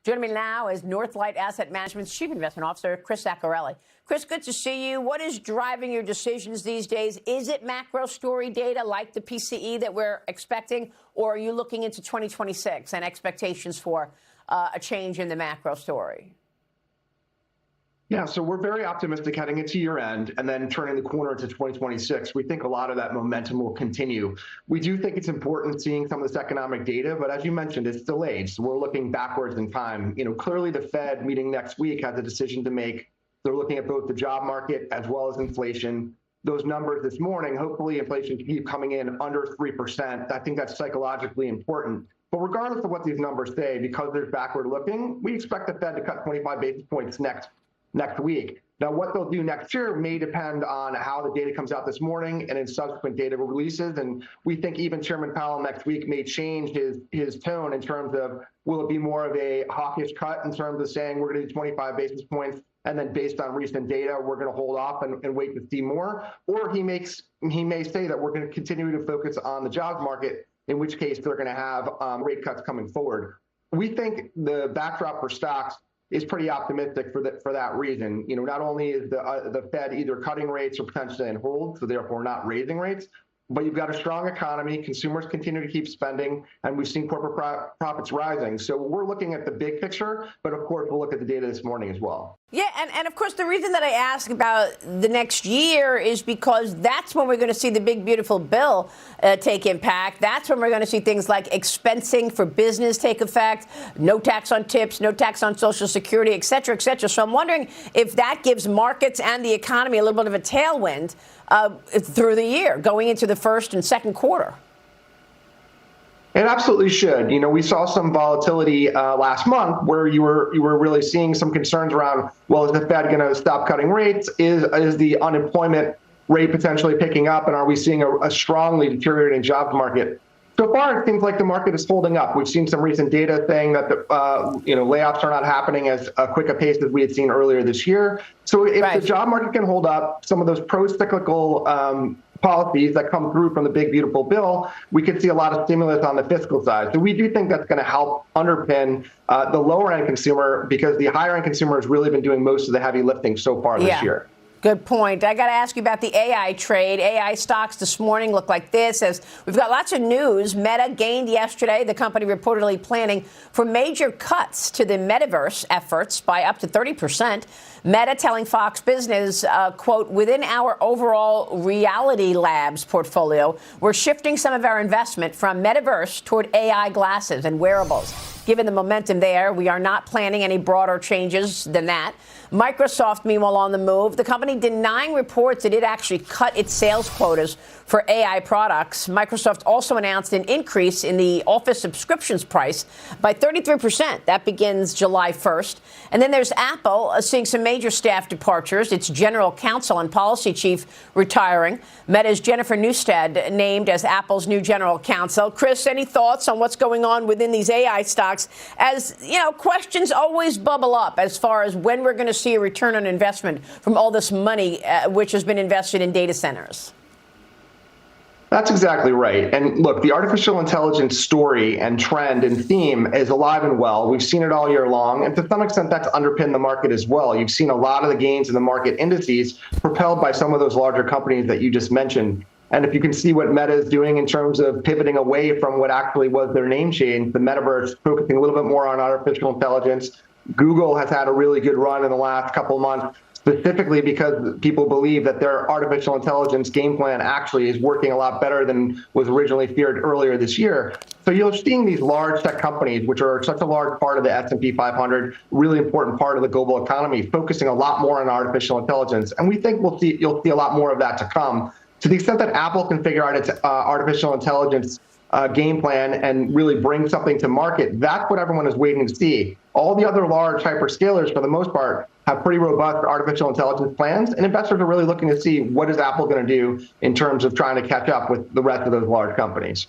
Joining me now is Northlight Asset Management's Chief Investment Officer, Chris Zaccarelli. Chris, good to see you. What is driving your decisions these days? Is it macro story data like the PCE that we're expecting, or are you looking into 2026 and expectations for a change in the macro story? Yeah, so we're very optimistic heading into year end and then turning the corner to 2026. We think a lot of that momentum will continue. We do think it's important seeing some of this economic data, but as you mentioned, it's delayed. So we're looking backwards in time. Clearly the Fed meeting next week has a decision to make. They're looking at both the job market as well as inflation. Those numbers this morning, hopefully inflation can keep coming in under 3%. I think that's psychologically important. But regardless of what these numbers say, because they're backward looking, we expect the Fed to cut 25 basis points next week. Now, what they'll do next year may depend on how the data comes out this morning and in subsequent data releases. And we think even Chairman Powell next week may change his tone in terms of, will it be more of a hawkish cut in terms of saying we're going to do 25 basis points, and then based on recent data, we're going to hold off and wait to see more. Or he may say that we're going to continue to focus on the jobs market, in which case they're going to have rate cuts coming forward. We think the backdrop for stocks is pretty optimistic for that reason. Not only is the Fed either cutting rates or potentially on hold, so therefore not raising rates, but you've got a strong economy, consumers continue to keep spending, and we've seen corporate profits rising. So we're looking at the big picture, but of course we'll look at the data this morning as well. Yeah, and of course the reason that I ask about the next year is because that's when we're going to see the big, beautiful bill take impact. That's when we're going to see things like expensing for business take effect, no tax on tips, no tax on Social Security, et cetera, et cetera. So I'm wondering if that gives markets and the economy a little bit of a tailwind through the year, going into the first and second quarter. It absolutely should. We saw some volatility last month where you were really seeing some concerns around, well, is the Fed going to stop cutting rates? Is the unemployment rate potentially picking up? And are we seeing a strongly deteriorating jobs market? So far, it seems like the market is holding up. We've seen some recent data saying that the layoffs are not happening as quick a pace as we had seen earlier this year. So if the job market can hold up, some of those pro-cyclical policies that come through from the big, beautiful bill, we could see a lot of stimulus on the fiscal side. So we do think that's going to help underpin the lower end consumer, because the higher end consumer has really been doing most of the heavy lifting so far this year. Good point. I got to ask you about the AI trade. AI stocks this morning look like this, as we've got lots of news. Meta gained yesterday. The company reportedly planning for major cuts to the metaverse efforts by up to 30%. Meta telling Fox Business, quote, within our overall Reality Labs portfolio, we're shifting some of our investment from metaverse toward AI glasses and wearables. Given the momentum there, we are not planning any broader changes than that. Microsoft, meanwhile, on the move. The company denying reports that it actually cut its sales quotas for AI products. Microsoft also announced an increase in the Office subscriptions price by 33%. That begins July 1st. And then there's Apple seeing some major staff departures. Its general counsel and policy chief retiring. Meta's Jennifer Newstead named as Apple's new general counsel. Chris, any thoughts on what's going on within these AI stocks? As questions always bubble up as far as when we're going to see a return on investment from all this money which has been invested in data centers. That's exactly right. And look, the artificial intelligence story and trend and theme is alive and well. We've seen it all year long. And to some extent, that's underpinned the market as well. You've seen a lot of the gains in the market indices propelled by some of those larger companies that you just mentioned. And if you can see what Meta is doing in terms of pivoting away from what actually was their name change, the metaverse, focusing a little bit more on artificial intelligence. Google has had a really good run in the last couple of months, specifically because people believe that their artificial intelligence game plan actually is working a lot better than was originally feared earlier this year. So you're seeing these large tech companies, which are such a large part of the S&P 500, really important part of the global economy, focusing a lot more on artificial intelligence. And we think you'll see a lot more of that to come. To the extent that Apple can figure out its artificial intelligence game plan and really bring something to market, that's what everyone is waiting to see. All the other large hyperscalers, for the most part, have pretty robust artificial intelligence plans, and investors are really looking to see what is Apple going to do in terms of trying to catch up with the rest of those large companies.